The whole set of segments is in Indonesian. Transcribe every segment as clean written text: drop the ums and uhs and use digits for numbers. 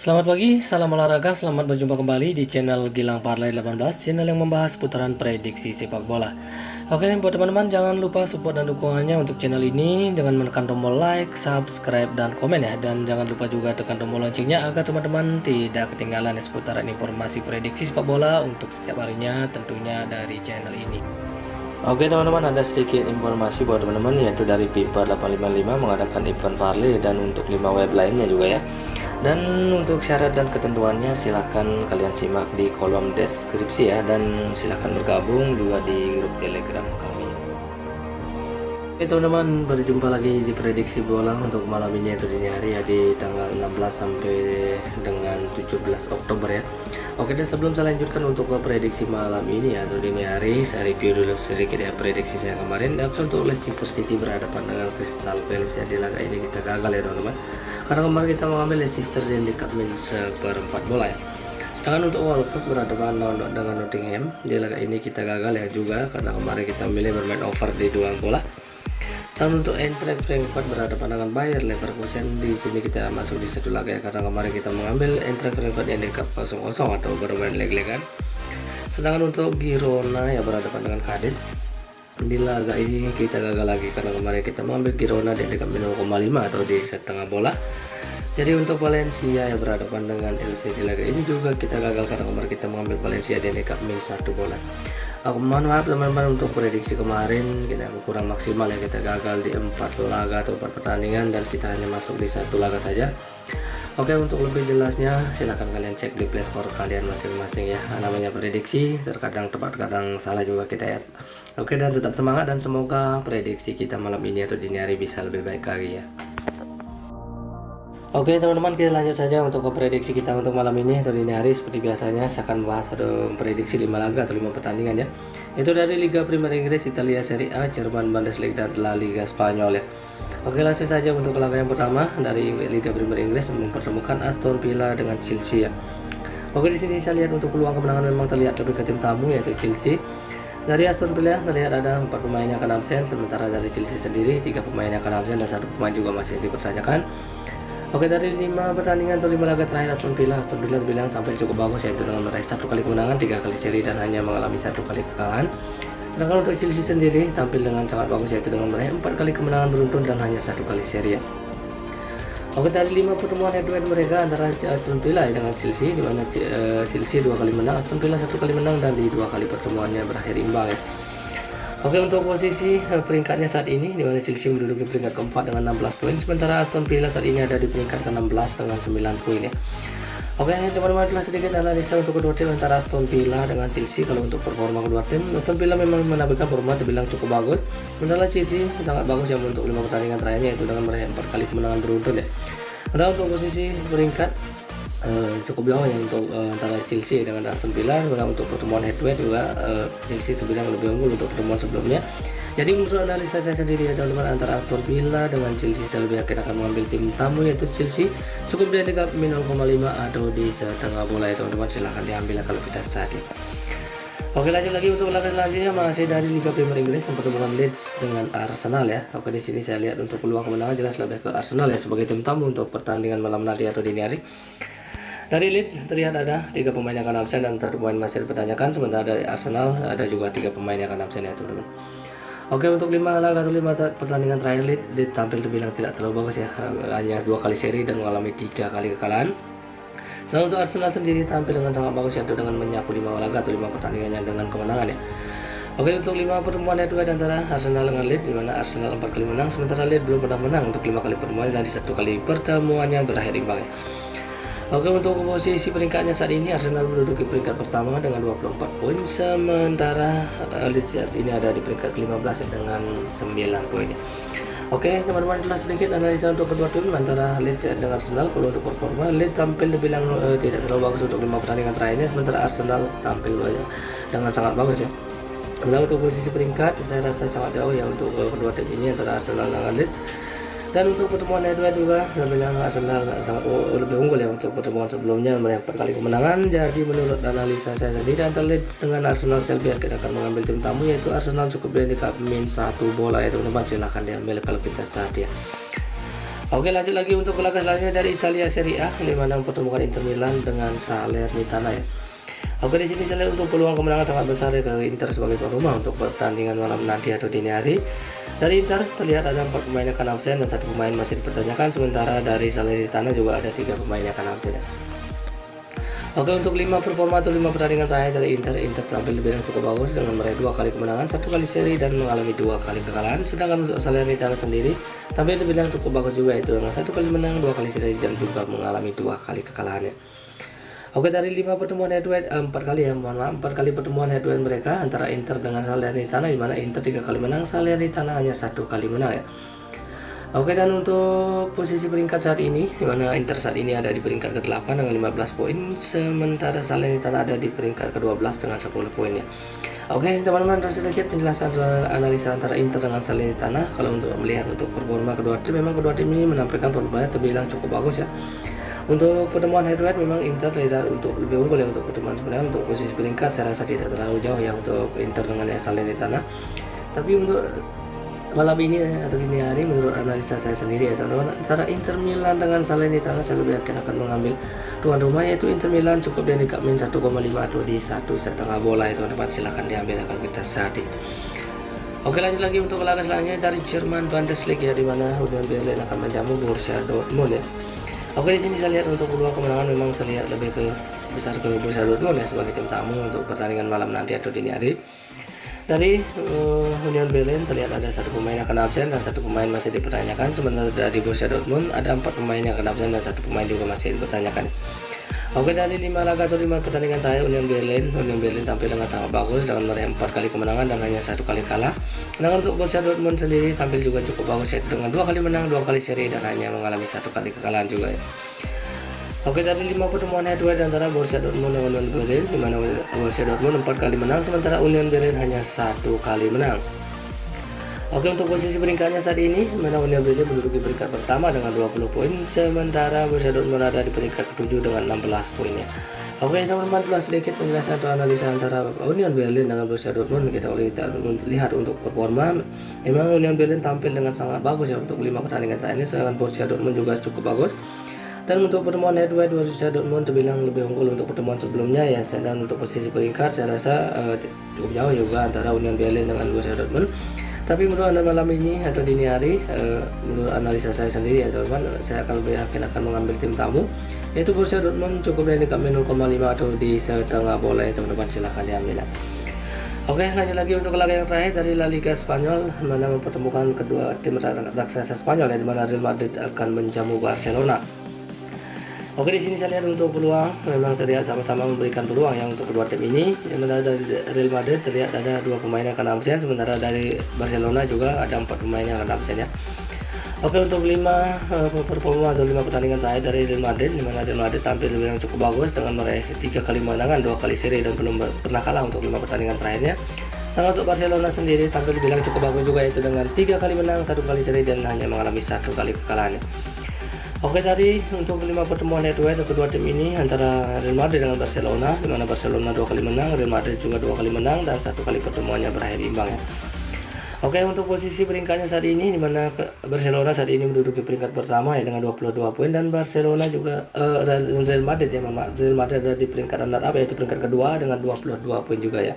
Selamat pagi, salam olahraga, selamat berjumpa kembali di channel Gilang Parlay 18, channel yang membahas putaran prediksi sepak bola. Oke, buat teman-teman jangan lupa support dan dukungannya untuk channel ini dengan menekan tombol like, subscribe, dan komen ya. Dan jangan lupa juga tekan tombol loncengnya agar teman-teman tidak ketinggalan seputaran informasi prediksi sepak bola untuk setiap harinya tentunya dari channel ini. Oke teman-teman, ada sedikit informasi buat teman-teman yaitu dari Pipa 855 mengadakan event parlay dan untuk 5 web lainnya juga ya. Dan untuk syarat dan ketentuannya silahkan kalian simak di kolom deskripsi ya, dan silahkan bergabung juga di grup Telegram kami. Oke teman-teman, berjumpa lagi di prediksi bola untuk malam ini yaitu dini hari ya, di tanggal 16 sampai dengan 17 Oktober ya. Oke, dan sebelum saya lanjutkan untuk prediksi malam ini ya, atau dini hari, saya review dulu sedikit ya prediksi saya kemarin. Dan untuk Leicester City berhadapan dengan Crystal Palace ya, di laga ini kita gagal ya teman-teman, karena kemarin kita mengambil Leicester dan handicap -1/4 bola ya. Sedangkan untuk Wolves berhadapan dengan Nottingham, di laga ini kita gagal ya juga, karena kemarin kita memilih bermain over di 2 bola. Dan untuk Eintracht Frankfurt berhadapan dengan Bayer Leverkusen, di sini kita masuk di satu laga ya, karena kemarin kita mengambil Eintracht Frankfurt yang handicap 0-0 atau bermain leg-legan. Sedangkan untuk Girona ya berhadapan dengan Cadiz, di laga ini kita gagal lagi karena kemarin kita mengambil Girona di handicap 0,5 atau di setengah bola. Jadi untuk Valencia ya berhadapan dengan LC, di laga ini juga kita gagal karena kemarin kita mengambil Valencia di handicap -1 bola. Aku mohon maaf teman-teman untuk prediksi kemarin aku kurang maksimal ya, kita gagal di 4 laga atau 4 pertandingan dan kita hanya masuk di 1 laga saja. Oke, untuk lebih jelasnya silahkan kalian cek di playstore kalian masing-masing ya. Namanya prediksi, terkadang tepat kadang salah juga kita ya. Oke, dan tetap semangat dan semoga prediksi kita malam ini atau dini hari bisa lebih baik lagi ya. Oke teman-teman, kita lanjut saja untuk prediksi kita untuk malam ini atau dini hari. Seperti biasanya saya akan bahas ada prediksi 5 laga atau 5 pertandingan ya. Itu dari Liga Premier Inggris, Italia Serie A, Jerman Bundesliga, dan La Liga Spanyol ya. Oke, langsung saja untuk laga yang pertama dari Liga Premier Inggris, mempertemukan Aston Villa dengan Chelsea ya. Oke, di sini saya lihat untuk peluang kemenangan memang terlihat lebih ke tim tamu yaitu Chelsea. Dari Aston Villa terlihat ada 4 pemain yang akan absen, sementara dari Chelsea sendiri 3 pemain yang akan absen dan 1 pemain juga masih dipertanyakan. Oke, dari 5 pertandingan atau 5 laga terakhir Aston Villa terbilang tampil cukup bagus yaitu dengan meraih 1 kali kemenangan, 3 kali seri dan hanya mengalami 1 kali kekalahan. Sedangkan untuk Chelsea sendiri tampil dengan sangat bagus yaitu dengan meraih 4 kali kemenangan beruntun dan hanya 1 kali seri ya. Oke, dari 5 pertemuan head-to-head mereka antara Aston Villa dengan Chelsea, di mana Chelsea 2 kali menang, Aston Villa 1 kali menang, dan di 2 kali pertemuannya berakhir imbang ya. Oke, untuk posisi peringkatnya saat ini, di mana Chelsea menduduki peringkat keempat dengan 16 poin, sementara Aston Villa saat ini ada di peringkat ke-16 dengan 9 poin ya. Oke, teman-teman, adalah sedikit analisa untuk kedua tim antara Aston Villa dengan Chelsea. Kalau untuk performa kedua tim, Aston Villa memang menampilkan performa terbilang cukup bagus, sementara Chelsea sangat bagus yang untuk 5 pertandingan terakhirnya yaitu dengan meraih 4 kali kemenangan beruntun ya. Ada untuk posisi peringkat cukup jauh ya untuk antara Chelsea dengan Aston Villa. Untuk pertemuan head-to-head juga Chelsea terbilang lebih unggul untuk pertemuan sebelumnya. Jadi menurut analisa saya sendiri ya teman-teman, antara Aston Villa dengan Chelsea saya lebih yakin akan mengambil tim tamu yaitu Chelsea, cukup di handicap -0,5 atau di setengah bola ya teman-teman, silahkan diambil kalau kita saja. Oke, lanjut lagi untuk laga selanjutnya masih dari Liga Premier Inggris, mempertemukan Leeds dengan Arsenal ya. Oke, di sini saya lihat untuk peluang kemenangan jelas lebih ke Arsenal ya sebagai tim tamu untuk pertandingan malam nanti atau dini hari. Dari Leeds terlihat ada 3 pemain yang akan absen dan 1 pemain masih dipertanyakan, sementara dari Arsenal ada juga 3 pemain yang akan absen ya teman-teman. Oke, untuk 5 laga atau 5 pertandingan terakhir Leeds tampil terbilang tidak terlalu bagus ya, hanya 2 kali seri dan mengalami 3 kali kekalahan. Sedangkan untuk Arsenal sendiri tampil dengan sangat bagus yaitu dengan menyapu 5 laga atau 5 pertandingannya dengan kemenangan ya. Oke, untuk 5 pertemuan head-to-head antara Arsenal dengan Leeds, di mana Arsenal 4 kali menang, sementara Leeds belum pernah menang untuk 5 kali pertemuan dan di 1 kali pertemuannya berakhir imbang ya. Oke, untuk posisi peringkatnya saat ini Arsenal menduduki peringkat pertama dengan 24 poin, sementara Leeds saat ini ada di peringkat ke-15 dengan 9 poin. Oke, teman-teman, itulah sedikit analisa untuk kedua tim antara Leeds dengan Arsenal. Kalau untuk performa, Leeds tampil dibilang tidak terlalu bagus untuk 5 pertandingan terakhirnya, sementara Arsenal tampil dengan sangat bagus ya. Nah, untuk posisi peringkat saya rasa sangat jauh ya untuk kedua tim ini antara Arsenal dan Leeds. Dan untuk pertemuan head-to-head juga bilang Arsenal sangat lebih unggul ya untuk pertemuan sebelumnya meraih 4 kali kemenangan. Jadi menurut analisa saya sendiri antara Leeds dengan Arsenal saya lebih yakin akan mengambil tim tamu yaitu Arsenal cukup di handicap -1 bola ya teman-teman, silahkan diambil kalau kita saat ya. Oke, lanjut lagi untuk laga selanjutnya dari Italia Serie A, di mana mempertemukan Inter Milan dengan Salernitana ya. Oke, di sini saya lihat untuk peluang kemenangan sangat besar ya ke Inter sebagai tuan rumah untuk pertandingan malam nanti atau dini hari. Dari Inter terlihat ada 4 pemain yang akan absen dan 1 pemain masih dipertanyakan, sementara dari Salernitana juga ada 3 pemain yang akan absen ya. Oke, untuk 5 performa atau 5 pertandingan terakhir dari Inter tampil lebih cukup bagus dengan meraih 2 kali kemenangan, 1 kali seri dan mengalami 2 kali kekalahan. Sedangkan untuk Salernitana sendiri tampil terbilang cukup bagus juga, itu dengan 1 kali menang, 2 kali seri dan juga mengalami 2 kali kekalahannya. Oke, dari 5 pertemuan head to head 4 kali ya, mohon maaf, 4 kali pertemuan head to head mereka antara Inter dengan Salernitana, di mana Inter 3 kali menang, Salernitana hanya 1 kali menang ya. Oke, dan untuk posisi peringkat saat ini, di mana Inter saat ini ada di peringkat ke-8 dengan 15 poin, sementara Salernitana ada di peringkat ke-12 dengan 10 poin ya. Oke, teman-teman, sedikit penjelasan soal analisa antara Inter dengan Salernitana. Kalau untuk melihat untuk performa kedua tim, memang kedua tim ini menampilkan performa terbilang cukup bagus ya. Untuk pertemuan head to head memang Inter terlihat untuk lebih unggul ya untuk pertemuan sebenarnya. Untuk posisi peringkat saya rasa tidak terlalu jauh ya untuk Inter dengan Salernitana. Tapi untuk malam ini atau dini hari, menurut analisa saya sendiri ya teman-teman, antara Inter Milan dengan Salernitana saya lebih yakin akan mengambil tuan rumah, yaitu Inter Milan cukup di handicap min 1,5 atau di 1,5 bola ya teman-teman, silahkan diambil kalau kita sehati. Oke, lanjut lagi untuk laga selanjutnya dari Jerman Bundesliga, di mana Union Berlin akan menjamu Borussia Dortmund ya. Oke, di sini saya lihat untuk peluang kemenangan memang terlihat lebih besar ke Borussia Dortmund ya sebagai tim tamu untuk pertandingan malam nanti atau dini hari. Dari Union Berlin terlihat ada 1 pemain yang akan absen dan 1 pemain masih dipertanyakan, sementara dari Borussia Dortmund ada 4 pemain yang akan absen dan 1 pemain juga masih dipertanyakan. Oke, dari 5 laga atau 5 pertandingan terakhir Union Berlin tampil dengan sangat bagus dengan meraih 4 kali kemenangan dan hanya 1 kali kalah. Sedangkan untuk Borussia Dortmund sendiri tampil juga cukup bagus yaitu dengan 2 kali menang, 2 kali seri dan hanya mengalami 1 kali kekalahan juga ya. Oke, dari 5 pertemuan head to head antara Borussia Dortmund dan Union Berlin, di mana Borussia Dortmund 4 kali menang, sementara Union Berlin hanya 1 kali menang. Oke, untuk posisi peringkatnya saat ini, di mana Union Berlin menduduki peringkat pertama dengan 20 poin, sementara Borussia Dortmund ada di peringkat ke-7 dengan 16 poinnya. Oke, teman-teman, telah sedikit penjelasan atau analisa antara Union Berlin dengan Borussia Dortmund. Kita lihat untuk performa, memang Union Berlin tampil dengan sangat bagus ya untuk 5 pertandingan terakhir ini, sedangkan Borussia Dortmund juga cukup bagus. Dan untuk pertemuan head to head Borussia Dortmund terbilang lebih unggul untuk pertemuan sebelumnya ya. Dan untuk posisi peringkat saya rasa cukup jauh juga antara Union Berlin dengan Borussia Dortmund. Tapi menurut anda malam ini atau dini hari, menurut analisa saya sendiri ya teman-teman, saya akan lebih yakin akan mengambil tim tamu, yaitu Borussia Dortmund cukup di handicap 0,5 atau di 1,5 bola ya teman-teman, silahkan diambil ya. Oke, lanjut lagi untuk laga yang terakhir dari La Liga Spanyol, mana mempertemukan kedua tim raksasa Spanyol ya, di mana Real Madrid akan menjamu Barcelona. Oke, di sini saya lihat untuk peluang memang terlihat sama-sama memberikan peluang yang untuk kedua tim ini. Sementara dari Real Madrid terlihat ada 2 pemain yang akan absen, sementara dari Barcelona juga ada 4 pemain yang akan absen ya. Oke, untuk 5 performa atau 5 pertandingan terakhir dari Real Madrid, di mana Real Madrid tampil yang cukup bagus dengan meraih 3 kali kemenangan, 2 kali seri dan belum pernah kalah untuk 5 pertandingan terakhirnya. Sedangkan untuk Barcelona sendiri tampil dibilang cukup bagus juga, yaitu dengan 3 kali menang, 1 kali seri dan hanya mengalami 1 kali kekalahan. Oke, dari untuk 5 pertemuan head to head kedua tim ini antara Real Madrid dengan Barcelona, di mana Barcelona 2 kali menang, Real Madrid juga 2 kali menang dan 1 kali pertemuannya berakhir imbang ya. Oke, untuk posisi peringkatnya saat ini, di mana Barcelona saat ini menduduki peringkat pertama ya dengan 22 poin, dan Barcelona juga Real Madrid ya, Real Madrid ada di peringkat runner up yaitu peringkat kedua dengan 22 poin juga ya.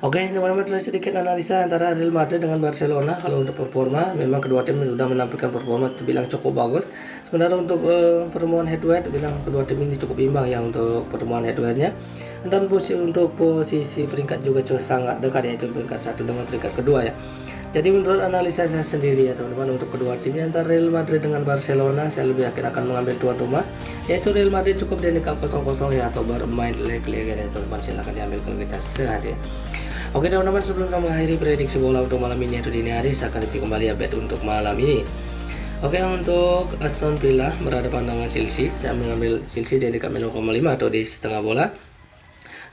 Oke, teman-teman, sedikit analisa antara Real Madrid dengan Barcelona. Kalau untuk performa, memang kedua tim sudah menampilkan performa terbilang cukup bagus. Sementara untuk pertemuan head to head, bilang kedua tim ini cukup imbang ya untuk pertemuan head to headnya. Dan untuk posisi peringkat juga sangat dekat, yaitu peringkat 1 dengan peringkat kedua ya. Jadi menurut analisa saya sendiri ya teman-teman, untuk kedua tim antara Real Madrid dengan Barcelona, saya lebih yakin akan mengambil tuan rumah, yaitu Real Madrid cukup di handicap 0-0 ya, atau bermain leg-leg ya teman-teman, silahkan diambil kalau kita sehat ya. Oke teman-teman, sebelum kita mengakhiri prediksi bola untuk malam ini atau dini hari, saya akan review kembali update untuk malam ini. Oke, untuk Aston Villa berhadapan dengan Chelsea, saya mengambil Chelsea di handicap 0,5 atau di setengah bola.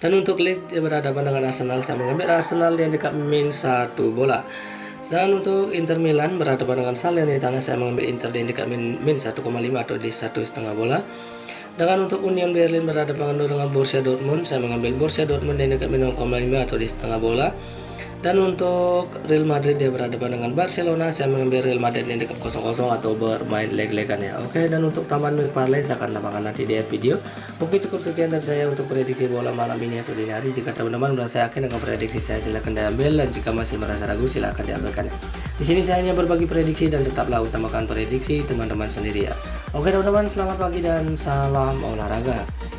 Dan untuk Leeds berhadapan dengan Arsenal, saya mengambil Arsenal di handicap min 1 bola. Dan untuk Inter Milan berhadapan dengan Salernitana, saya mengambil Inter di handicap min 1,5 atau di 1,5 bola. Dengan untuk Union Berlin berhadapan dengan Borussia Dortmund, saya mengambil Borussia Dortmund di handicap min 0,5 atau di setengah bola. Dan untuk Real Madrid dia berhadapan dengan Barcelona, saya mengambil Real Madrid ini dekat 0-0 atau bermain leg-legan ya. Oke, dan untuk tambahan parlay saya akan tambahkan nanti di video. Oke, cukup sekian dari saya untuk prediksi bola malam ini atau dini hari. Jika teman-teman merasa yakin dengan prediksi saya, silahkan diambil, dan jika masih merasa ragu silahkan diabaikan ya. Di sini saya hanya berbagi prediksi dan tetaplah utamakan prediksi teman-teman sendiri ya. Oke teman-teman, selamat pagi dan salam olahraga.